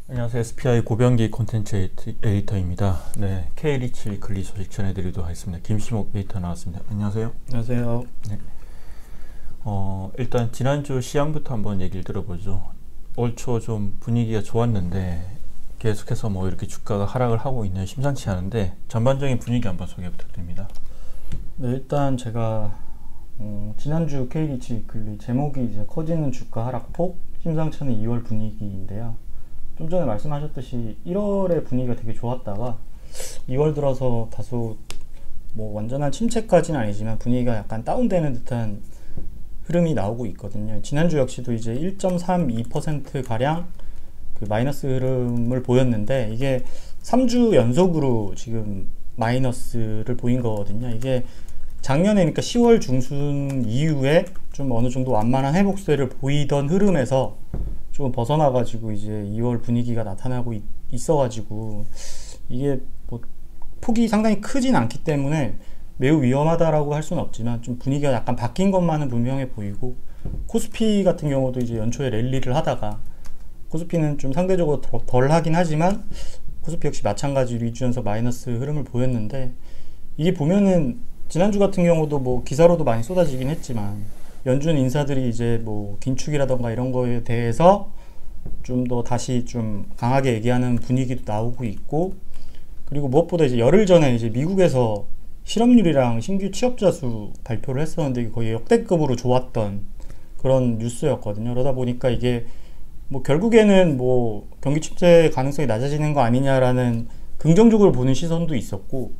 안녕하세요. SPI 고병기 콘텐츠 에디터입니다. 네, K리치 위클리 소식 전해드리도록 하겠습니다. 김시목 에디터 나왔습니다. 안녕하세요. 안녕하세요. 네. 일단 지난주 시황부터 한번 얘기를 들어보죠. 올 초 좀 분위기가 좋았는데 계속해서 뭐 이렇게 주가가 하락을 하고 있는 심상치 않은데 전반적인 분위기 한번 소개 부탁드립니다. 네, 일단 제가 지난주 K리치 위클리 제목이 이제 커지는 주가 하락폭 심상치 않은 2월 분위기인데요. 좀 전에 말씀하셨듯이 1월의 분위기가 되게 좋았다가 2월 들어서 다소 뭐 완전한 침체까지는 아니지만 분위기가 약간 다운되는 듯한 흐름이 나오고 있거든요. 지난주 역시도 이제 1.32% 가량 그 마이너스 흐름을 보였는데 이게 3주 연속으로 지금 마이너스를 보인 거거든요. 이게 작년에 그러니까 10월 중순 이후에 좀 어느 정도 완만한 회복세를 보이던 흐름에서 좀 벗어나가지고 이제 2월 분위기가 나타나고 있어가지고 이게 뭐 폭이 상당히 크진 않기 때문에 매우 위험하다라고 할 수는 없지만 좀 분위기가 약간 바뀐 것만은 분명해 보이고, 코스피 같은 경우도 이제 연초에 랠리를 하다가 코스피는 좀 상대적으로 덜 하긴 하지만 코스피 역시 마찬가지로 2주 연속 마이너스 흐름을 보였는데, 이게 보면은 지난주 같은 경우도 뭐 기사로도 많이 쏟아지긴 했지만 연준 인사들이 이제 뭐 긴축이라던가 이런 거에 대해서 좀 더 다시 좀 강하게 얘기하는 분위기도 나오고 있고, 그리고 무엇보다 이제 열흘 전에 이제 미국에서 실업률이랑 신규 취업자 수 발표를 했었는데 이게 거의 역대급으로 좋았던 그런 뉴스였거든요. 그러다 보니까 이게 뭐 결국에는 뭐 경기 침체 가능성이 낮아지는 거 아니냐라는 긍정적으로 보는 시선도 있었고,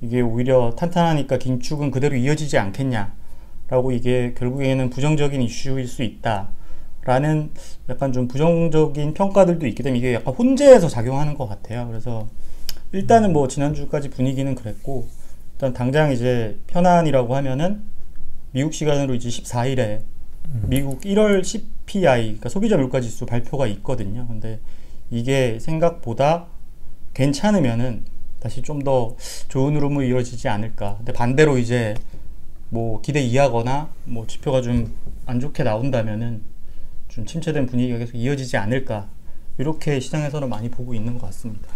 이게 오히려 탄탄하니까 긴축은 그대로 이어지지 않겠냐라고, 이게 결국에는 부정적인 이슈일 수 있다라는 약간 좀 부정적인 평가들도 있기 때문에 이게 약간 혼재해서 작용하는 것 같아요. 그래서 일단은 뭐 지난주까지 분위기는 그랬고, 일단 당장 이제 현안이라고 하면은 미국 시간으로 이제 14일에 미국 1월 CPI, 그러니까 소비자 물가지수 발표가 있거든요. 근데 이게 생각보다 괜찮으면은 다시 좀 더 좋은 흐름으로 이어지지 않을까. 근데 반대로 이제 뭐 기대 이하거나 뭐 지표가 좀 안 좋게 나온다면은 좀 침체된 분위기가 계속 이어지지 않을까. 이렇게 시장에서는 많이 보고 있는 것 같습니다.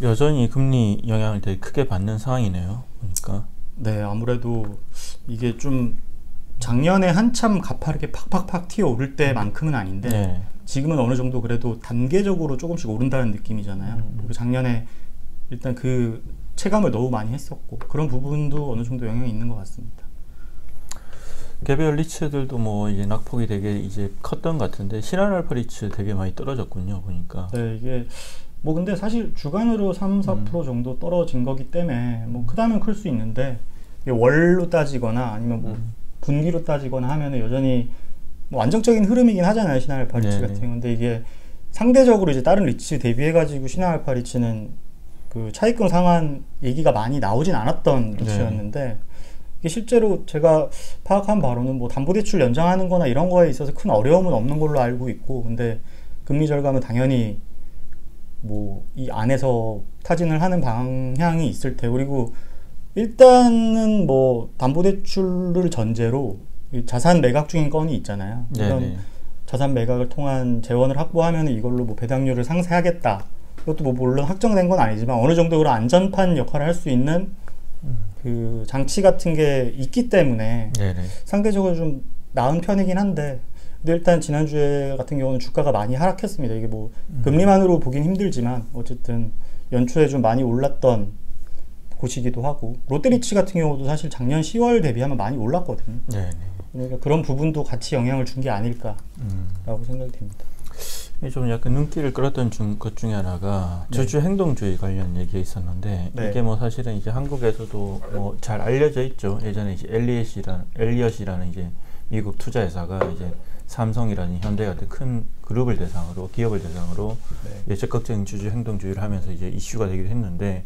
여전히 금리 영향을 되게 크게 받는 상황이네요. 보니까. 네, 아무래도 이게 좀 작년에 한참 가파르게 팍팍팍 튀어오를 때만큼은 아닌데 네. 지금은 어느 정도 그래도 단계적으로 조금씩 오른다는 느낌이잖아요. 그리고 작년에 일단 그 체감을 너무 많이 했었고 그런 부분도 어느 정도 영향이 있는 것 같습니다. 개별 리츠들도 뭐 이제 낙폭이 되게 이제 컸던 것 같은데 신한알파 리츠 되게 많이 떨어졌군요. 보니까. 네, 이게 뭐 근데 사실 주간으로 3-4% 정도 떨어진 거기 때문에 뭐 크다면 클 수 있는데, 이게 월로 따지거나 아니면 뭐 분기로 따지거나 하면은 여전히 뭐 안정적인 흐름이긴 하잖아요, 신한알파 리츠 같은 경우. 근데 이게 상대적으로 이제 다른 리츠 대비해가지고 신한알파 리츠는 그 차익금 상환 얘기가 많이 나오진 않았던 리츠였는데, 이게 실제로 제가 파악한 바로는 뭐 담보대출 연장하는 거나 이런 거에 있어서 큰 어려움은 없는 걸로 알고 있고, 근데 금리 절감은 당연히 뭐 이 안에서 타진을 하는 방향이 있을 테고, 그리고 일단은 뭐 담보대출을 전제로 자산 매각 중인 건이 있잖아요. 이런 자산 매각을 통한 재원을 확보하면 이걸로 뭐 배당률을 상쇄하겠다. 이것도 뭐 물론 확정된 건 아니지만 어느 정도 그런 안전판 역할을 할 수 있는 그 장치 같은 게 있기 때문에 상대적으로 좀 나은 편이긴 한데, 근데 일단 지난주에 같은 경우는 주가가 많이 하락했습니다. 이게 뭐 금리만으로 보긴 힘들지만 어쨌든 연초에 좀 많이 올랐던 곳이기도 하고, 롯데리츠 같은 경우도 사실 작년 10월 대비하면 많이 올랐거든요. 그러니까 그런 부분도 같이 영향을 준 게 아닐까라고 생각이 됩니다. 좀 약간 눈길을 끌었던 것 중에 하나가 주주 행동주의 관련 얘기가 있었는데, 이게 뭐 사실은 이제 한국에서도 뭐 잘 알려져 있죠. 예전에 이제 엘리엇이라는 이제 미국 투자회사가 이제 삼성이라는 현대 같은 큰 그룹을 대상으로, 기업을 대상으로 적극적인 주주 행동주의를 하면서 이제 이슈가 되기도 했는데,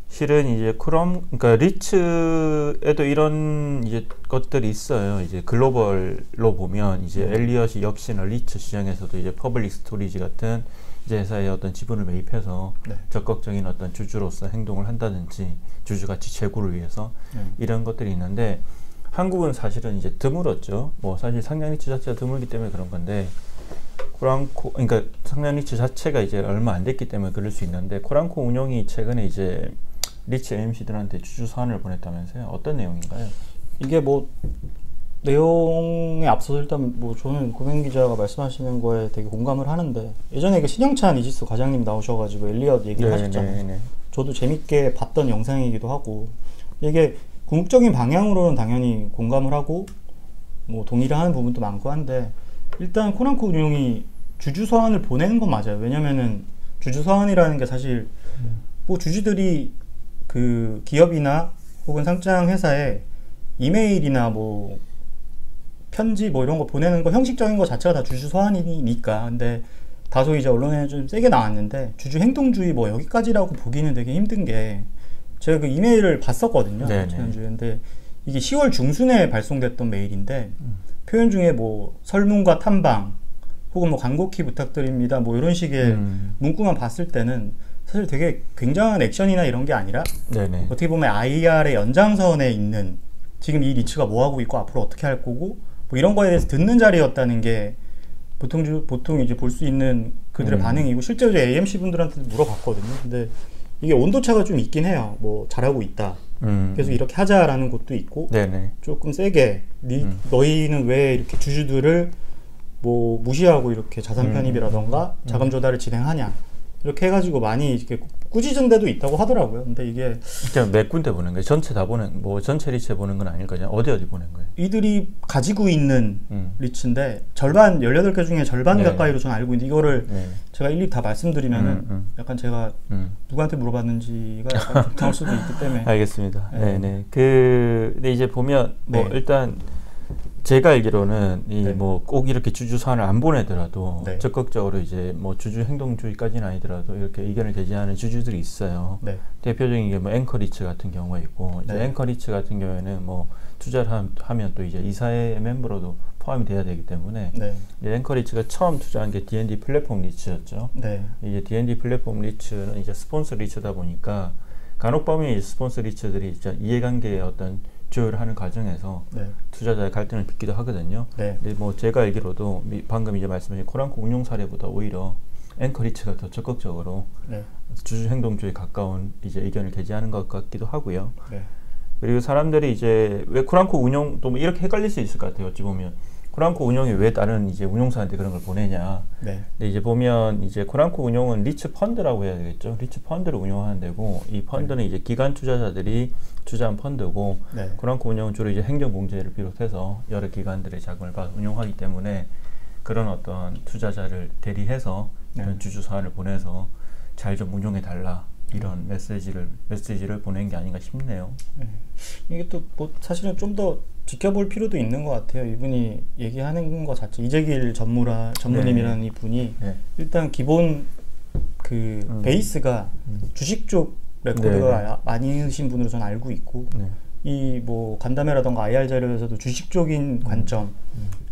실은 이제 그러니까 리츠에도 이런 이제 것들이 있어요. 이제 글로벌로 보면 이제 엘리엇이 역시나 리츠 시장에서도 이제 퍼블릭 스토리지 같은 이제 회사의 어떤 지분을 매입해서 적극적인 어떤 주주로서 행동을 한다든지 주주 가치 제고를 위해서 이런 것들이 있는데, 한국은 사실은 이제 드물었죠. 뭐 사실 상장 리츠 자체가 드물기 때문에 그런 건데, 코랑코, 그러니까 상장 리츠 자체가 이제 얼마 안 됐기 때문에 그럴 수 있는데, 코랑코 운용이 최근에 이제 리츠 AMC들한테 주주 서한을 보냈다면서요? 어떤 내용인가요? 이게 뭐 내용에 앞서서 일단 뭐 저는 고명 기자가 말씀하시는 거에 되게 공감을 하는데, 예전에 그 신영찬 이지스 과장님 나오셔가지고 엘리엇 얘기를 하셨잖아요. 저도 재밌게 봤던 영상이기도 하고, 이게 궁극적인 방향으로는 당연히 공감을 하고 뭐 동의를 하는 부분도 많고 한데, 일단 코랑코 운용이 주주 서한을 보내는 건 맞아요. 왜냐면은 주주 서한이라는 게 사실 뭐 주주들이 그 기업이나 혹은 상장 회사에 이메일이나 뭐 편지 뭐 이런 거 보내는 거, 형식적인 거 자체가 다 주주 서한이니까. 근데 다소 이제 언론에 좀 세게 나왔는데, 주주 행동주의 뭐 여기까지라고 보기는 되게 힘든 게, 제가 그 이메일을 봤었거든요, 지난주에. 근데 이게 10월 중순에 발송됐던 메일인데, 표현 중에 뭐 설문과 탐방 혹은 뭐 광고키 부탁드립니다 뭐 이런 식의 문구만 봤을 때는 사실 되게 굉장한 액션이나 이런 게 아니라 어떻게 보면 IR의 연장선에 있는, 지금 이 리츠가 뭐 하고 있고 앞으로 어떻게 할 거고 뭐 이런 거에 대해서 듣는 자리였다는 게 보통 이제 볼 수 있는 그들의 반응이고, 실제로 AMC 분들한테 물어봤거든요. 근데 이게 온도차가 좀 있긴 해요. 뭐 잘하고 있다, 계속 이렇게 하자라는 것도 있고, 조금 세게 너희는 왜 이렇게 주주들을 뭐 무시하고 이렇게 자산 편입이라던가 자금 조달을 진행하냐, 이렇게 해가지고 많이 이렇게 꾸짖은 데도 있다고 하더라고요. 근데 이게 그냥 몇 군데 보낸 거예요? 전체 다 보낸, 뭐 전체 리츠에 보낸 건 아닐 거죠? 어디 보낸 거예요? 이들이 가지고 있는 리츠인데 절반, 18개 중에 절반 가까이로 저는 알고 있는데, 이거를 제가 일일이 다 말씀드리면은 약간 제가 누구한테 물어봤는지가 약간 불타올 수도 있기 때문에. 알겠습니다. 네네. 근데 이제 보면 뭐 일단 제가 알기로는 이 뭐 꼭 이렇게 주주 서한을 안 보내더라도 적극적으로 이제 뭐 주주 행동주의까지는 아니더라도 이렇게 의견을 제시하는 주주들이 있어요. 대표적인 게 뭐 앵커리츠 같은 경우가 있고, 이제 앵커리츠 같은 경우에는 뭐 투자를 하면 또 이제 이사회 멤버로도 포함이 돼야 되기 때문에 이제 앵커리츠가 처음 투자한 게 D&D 플랫폼 리츠였죠. 이제 D&D 플랫폼 리츠는 이제 스폰서 리츠다 보니까 간혹 보면 이제 스폰서 리츠들이 이제 이해관계의 어떤 조율을 하는 과정에서 투자자의 갈등을 빚기도 하거든요. 근데 뭐 제가 알기로도 방금 이제 말씀하신 코랑코 운용 사례보다 오히려 앵커리츠가 더 적극적으로 주주 행동주의에 가까운 이제 의견을 제시하는 것 같기도 하고요. 그리고 사람들이 이제 왜 코랑코 운용도 뭐 이렇게 헷갈릴 수 있을 것 같아요. 어찌 보면 코랑코 운용이 왜 다른 이제 운용사한테 그런 걸 보내냐. 근데 이제 보면 이제 코랑코 운용은 리츠 펀드라고 해야 되겠죠. 리츠 펀드를 운용하는 데고, 이 펀드는 이제 기관 투자자들이 투자한 펀드고, 코랑코 운용은 주로 이제 행정공제를 비롯해서 여러 기관들의 자금을 받아 운용하기 때문에 그런 어떤 투자자를 대리해서 그런 주주 서한을 보내서 잘 좀 운용해 달라, 이런 메시지를 보낸 게 아닌가 싶네요. 이게 또 뭐 사실은 좀 더 지켜볼 필요도 있는 것 같아요. 이분이 얘기하는 것 자체, 이재길 전무님이라는 이분이 일단 기본 그 베이스가 주식 쪽 레코드가 많으신 분으로 저는 알고 있고, 이 뭐 간담회라던가 IR 자료에서도 주식 쪽인 관점에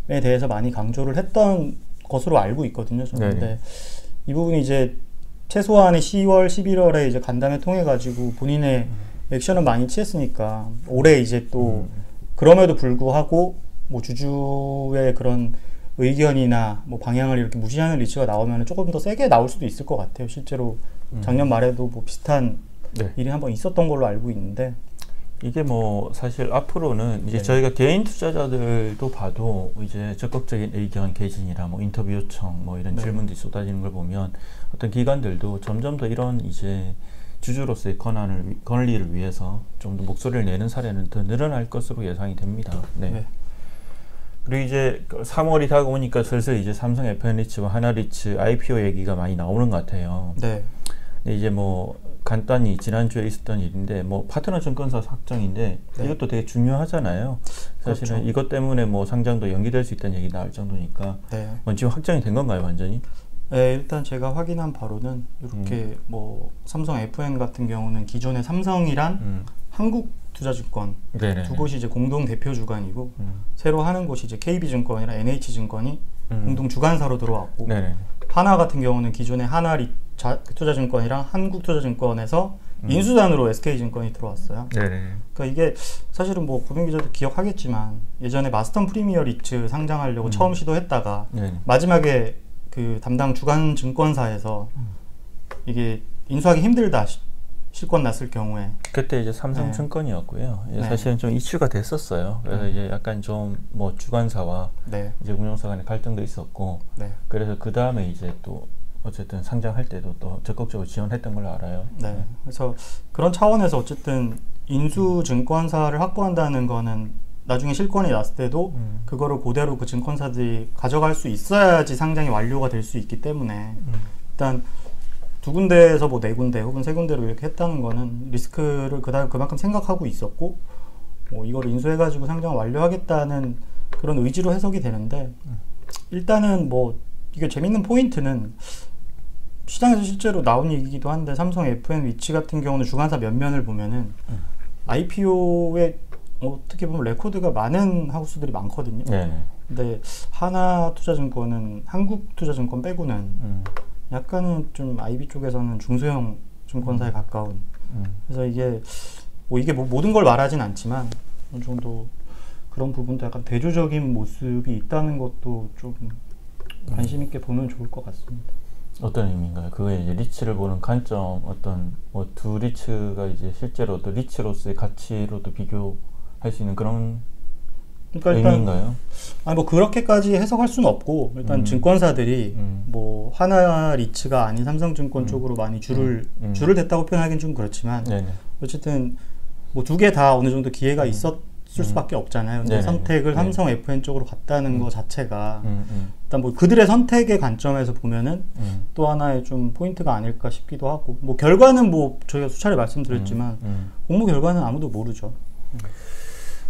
대해서 많이 강조를 했던 것으로 알고 있거든요. 저는. 근데 이 부분이 이제 최소한의 10월, 11월에 이제 간담회 통해 가지고 본인의 액션을 많이 취했으니까, 올해 이제 또 그럼에도 불구하고 뭐 주주의 그런 의견이나 뭐 방향을 이렇게 무시하는 리츠가 나오면 조금 더 세게 나올 수도 있을 것 같아요. 실제로 작년 말에도 뭐 비슷한 일이 한번 있었던 걸로 알고 있는데, 이게 뭐 사실 앞으로는 이제 저희가 개인 투자자들도 봐도 이제 적극적인 의견 개진이나 뭐 인터뷰 요청 뭐 이런 질문들이 쏟아지는 걸 보면, 어떤 기관들도 점점 더 이런 이제 주주로서의 권리를 위해서 좀 더 목소리를 내는 사례는 더 늘어날 것으로 예상이 됩니다. 그리고 이제 3월이 다가오니까 슬슬 이제 삼성 FN리츠와 하나리츠 IPO 얘기가 많이 나오는 것 같아요. 근데 이제 뭐 간단히 지난주에 있었던 일인데, 뭐 파트너 증권사 확정인데 이것도 되게 중요하잖아요. 사실은 이것 때문에 뭐 상장도 연기될 수 있다는 얘기 나올 정도니까. 지금 확정이 된 건가요, 완전히? 일단 제가 확인한 바로는 이렇게 뭐 삼성 FN 같은 경우는 기존의 삼성이란 한국투자증권 두 곳이 이제 공동 대표 주관이고, 새로 하는 곳이 이제 KB증권이랑 NH증권이 공동 주관사로 들어왔고, 하나 같은 경우는 기존의 하나투자증권이랑 한국투자증권에서 인수단으로 SK증권이 들어왔어요. 그러니까 이게 사실은 뭐 고명 기자도 기억하겠지만, 예전에 마스턴 프리미어 리츠 상장하려고 처음 시도했다가 마지막에 그 담당 주간 증권사에서 이게 인수하기 힘들다 실권 났을 경우에 그때 이제 삼성증권이었고요. 네. 사실은 좀 이슈가 됐었어요. 그래서 이제 약간 좀 뭐 주관사와 네. 이제 운용사 간의 갈등도 있었고, 네. 그래서 그 다음에 이제 또 어쨌든 상장할 때도 또 적극적으로 지원했던 걸로 알아요. 네. 그래서 그런 차원에서 어쨌든 인수 증권사를 확보한다는 거는 나중에 실권이 났을 때도 그거를 그대로 그 증권사들이 가져갈 수 있어야지 상장이 완료가 될 수 있기 때문에 일단 두 군데에서 뭐 네 군데 혹은 세 군데로 이렇게 했다는 거는 리스크를 그만큼 생각하고 있었고 뭐 이걸 인수해가지고 상장을 완료하겠다는 그런 의지로 해석이 되는데 일단은 뭐 이게 재밌는 포인트는 시장에서 실제로 나온 얘기기도 한데 삼성 FN 위치 같은 경우는 주관사 면면을 보면은 IPO에 어떻게 보면 레코드가 많은 하우스들이 많거든요. 네. 근데 하나투자증권은 한국투자증권 빼고는 약간은 좀 IB 쪽에서는 중소형 증권사에 가까운. 그래서 이게 뭐 모든 걸 말하진 않지만 어느 정도 그런 부분도 약간 대조적인 모습이 있다는 것도 좀 관심 있게 보면 좋을 것 같습니다. 어떤 의미인가요? 그거에 이제 리츠를 보는 관점, 어떤 뭐 두 리츠가 이제 실제로 또 리츠로서의 가치로도 비교할 수 있는 그런 그러니까 의미인가요? 아니 뭐 그렇게까지 해석할 수는 없고 일단 증권사들이 뭐 하나 리츠가 아닌 삼성증권 쪽으로 많이 줄을 댔다고 표현하기는 좀 그렇지만 네네. 어쨌든 뭐 두 개 다 어느 정도 기회가 있었을 수밖에 없잖아요. 근데 네네. 선택을 네네. 삼성 FN 쪽으로 갔다는 거 자체가 일단 뭐 그들의 선택의 관점에서 보면은 또 하나의 좀 포인트가 아닐까 싶기도 하고 뭐 결과는 뭐 저희가 수차례 말씀드렸지만 공모 결과는 아무도 모르죠.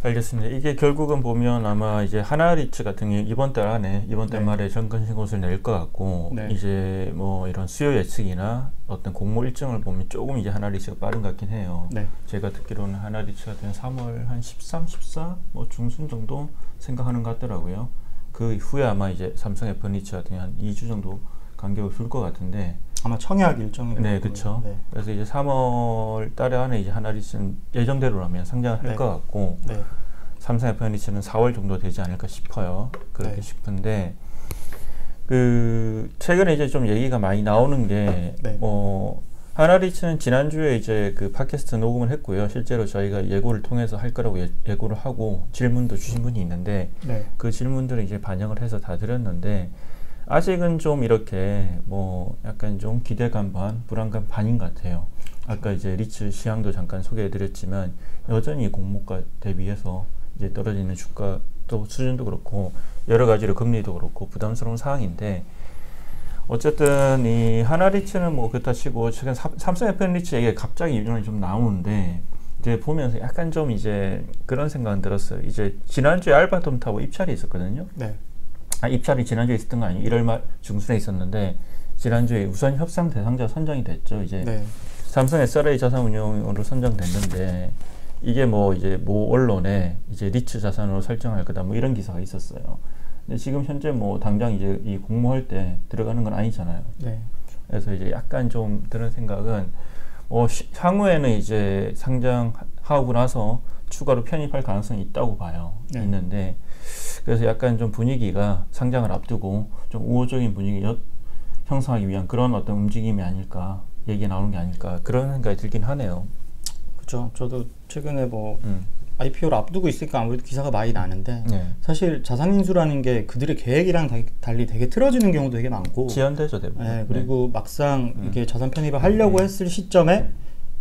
알겠습니다. 이게 결국은 보면 아마 이제 하나리츠 같은 경우 이번 달 안에 이번 달 네. 말에 정권 신고서를 낼 것 같고 네. 이제 뭐 이런 수요 예측이나 어떤 공모 일정을 보면 조금 이제 하나리츠가 빠른 것 같긴 해요. 네. 제가 듣기로는 하나리츠가 된 3월 한 13, 14 뭐 중순 정도 생각하는 것 같더라고요. 그 후에 아마 이제 삼성 FN 리츠 같은 경우 한 2주 정도 간격을 둘 것 같은데 아마 청약 일정이 네, 그렇죠. 네. 그래서 이제 3월 달에 안에 이제 하나리츠는 예정대로라면 상장을 할 네. 것 같고 네. 삼성 FN 리츠는 4월 정도 되지 않을까 싶어요. 그렇게 네. 싶은데 그 최근에 이제 좀 얘기가 많이 나오는 게 네. 뭐 하나리츠는 지난주에 이제 그 팟캐스트 녹음을 했고요. 실제로 저희가 예고를 통해서 할 거라고 예고를 하고 질문도 주신 분이 있는데 네. 그 질문들을 이제 반영을 해서 다 드렸는데 아직은 좀 이렇게 뭐 약간 좀 기대감 반, 불안감 반인 것 같아요. 아까 이제 리츠 시황도 잠깐 소개해드렸지만 여전히 공모가 대비해서 이제 떨어지는 주가도 수준도 그렇고 여러 가지로 금리도 그렇고 부담스러운 상황인데 어쨌든 이 하나리츠는 뭐 그렇다 치고 최근 삼성 FN 리츠 얘기가 갑자기 이번에 좀 나오는데 이제 보면서 약간 좀 이제 그런 생각은 들었어요. 이제 지난주에 알바톰 타워 입찰이 있었거든요. 네. 입찰이 지난주에 있었던 거 아니에요? 1월 말 중순에 있었는데 지난주에 우선 협상 대상자 선정이 됐죠. 이제 네. 삼성 SRA 자산운용으로 선정됐는데 이게 뭐 이제 모 언론에 이제 리츠 자산으로 설정할 거다 뭐 이런 기사가 있었어요. 근데 지금 현재 뭐 당장 이제 이 공모할 때 들어가는 건 아니잖아요. 네. 그래서 이제 약간 좀 드는 생각은 향후에는 이제 상장하고 나서 추가로 편입할 가능성이 있다고 봐요. 네. 있는데 그래서 약간 좀 분위기가 상장을 앞두고 좀 우호적인 분위기 형성하기 위한 그런 어떤 움직임이 아닐까, 얘기가 나오는 게 아닐까 그런 생각이 들긴 하네요. 그렇죠. 저도 최근에 뭐 IPO를 앞두고 있으니까 아무래도 기사가 많이 나는데 네. 사실 자산인수라는 게 그들의 계획이랑 달리 되게 틀어지는 경우도 되게 많고 지연되죠 대부분. 네, 그리고 막상 이게 자산 편입을 하려고 했을 시점에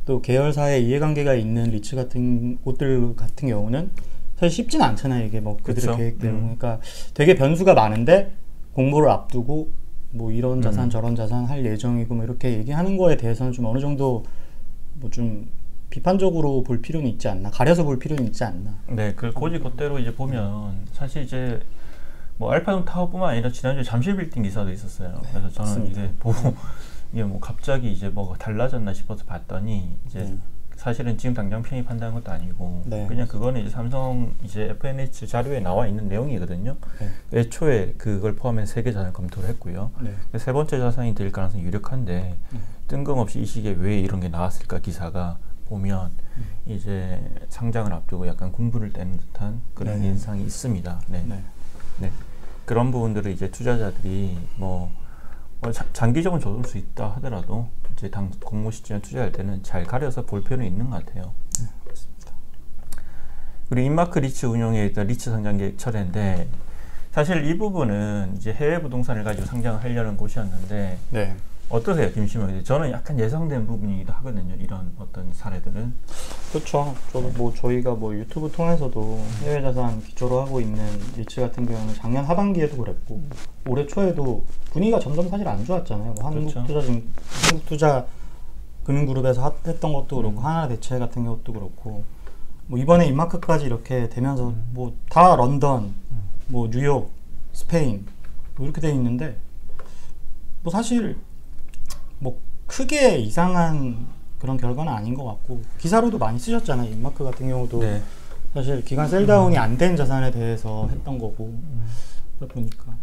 또 계열사의 이해관계가 있는 리츠 같은 곳들 같은 경우는 사실 쉽지는 않잖아요. 이게 뭐 그들의 그쵸? 계획대로. 그러니까 되게 변수가 많은데 공모를 앞두고 뭐 이런 자산 저런 자산 할 예정이고 뭐 이렇게 얘기하는 거에 대해서는 좀 어느 정도 뭐 좀 비판적으로 볼 필요는 있지 않나, 가려서 볼 필요는 있지 않나. 네, 그 그대로 이제 보면 사실 이제 뭐 알파돔 타워뿐만 아니라 지난주에 잠실 빌딩 기사도 있었어요. 네, 그래서 저는 맞습니다. 이게 보고 이게 뭐 갑자기 이제 뭐가 달라졌나 싶어서 봤더니 이제 사실은 지금 당장 편입한다는 것도 아니고 네. 그냥 그거는 이제 삼성 이제 FNH 자료에 나와 있는 내용이거든요. 네. 애초에 그걸 포함해서 3개 자산을 검토를 했고요. 네. 세 번째 자산이 될 가능성이 유력한데 뜬금없이 이 시기에 왜 이런 게 나왔을까 기사가 보면 이제 상장을 앞두고 약간 군부를 떼는 듯한 그런 네. 인상이 있습니다. 네. 네. 네. 그런 부분들을 이제 투자자들이 뭐 장기적으로 좋을 수 있다 하더라도 이제 공모 시점에 투자할 때는 잘 가려서 볼 필요는 있는 것 같아요. 그렇습니다. 그리고 인마크 리츠 운용에 있던 리츠 상장객 철회인데 사실 이 부분은 이제 해외 부동산을 가지고 상장을 하려는 곳이었는데 네. 어떠세요, 김심호? 저는 약간 예상된 부분이기도 하거든요. 이런 어떤 사례들은. 그렇죠. 저도 뭐 저희가 뭐 유튜브 통해서도 해외 자산 기초로 하고 있는 리츠 같은 경우는 작년 하반기에도 그랬고 올해 초에도 분위기가 점점 사실 안 좋았잖아요. 뭐 한국투자 금융그룹에서 했던 것도 그렇고 하나대체 같은 것도 그렇고 뭐 이번에 인마크까지 이렇게 되면서 뭐 다 런던, 뭐 뉴욕, 스페인 뭐 이렇게 돼 있는데 뭐 사실 뭐 크게 이상한 그런 결과는 아닌 것 같고 기사로도 많이 쓰셨잖아요. 인마크 같은 경우도 네. 사실 기간 셀다운이 안 된 자산에 대해서 했던 거고 그러다 보니까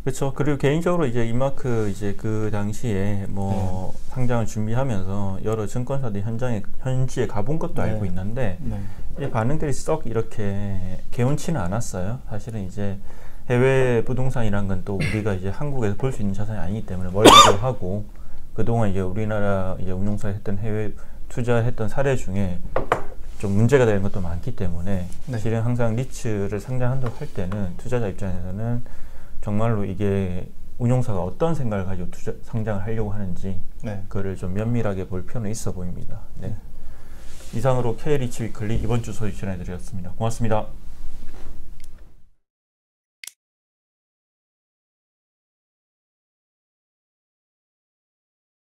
그렇죠. 그리고 개인적으로 이제 인마크 이제 그 당시에 뭐 상장을 준비하면서 여러 증권사들이 현지에 가본 것도 알고 있는데 이 반응들이 썩 이렇게 개운치는 않았어요. 사실은 이제 해외 부동산이란 건 또 우리가 이제 한국에서 볼 수 있는 자산이 아니기 때문에 멀기도 하고 그동안 이제 우리나라 이제 운용사에 했던 해외 투자했던 사례 중에 좀 문제가 되는 것도 많기 때문에 실은 항상 리츠를 상장한다고 할 때는 투자자 입장에서는 정말로 이게 운용사가 어떤 생각을 가지고 상장을 하려고 하는지 그거를 좀 면밀하게 볼 필요는 있어 보입니다. 네. 이상으로 K리츠 위클리 이번 주 소식 전해드렸습니다. 고맙습니다.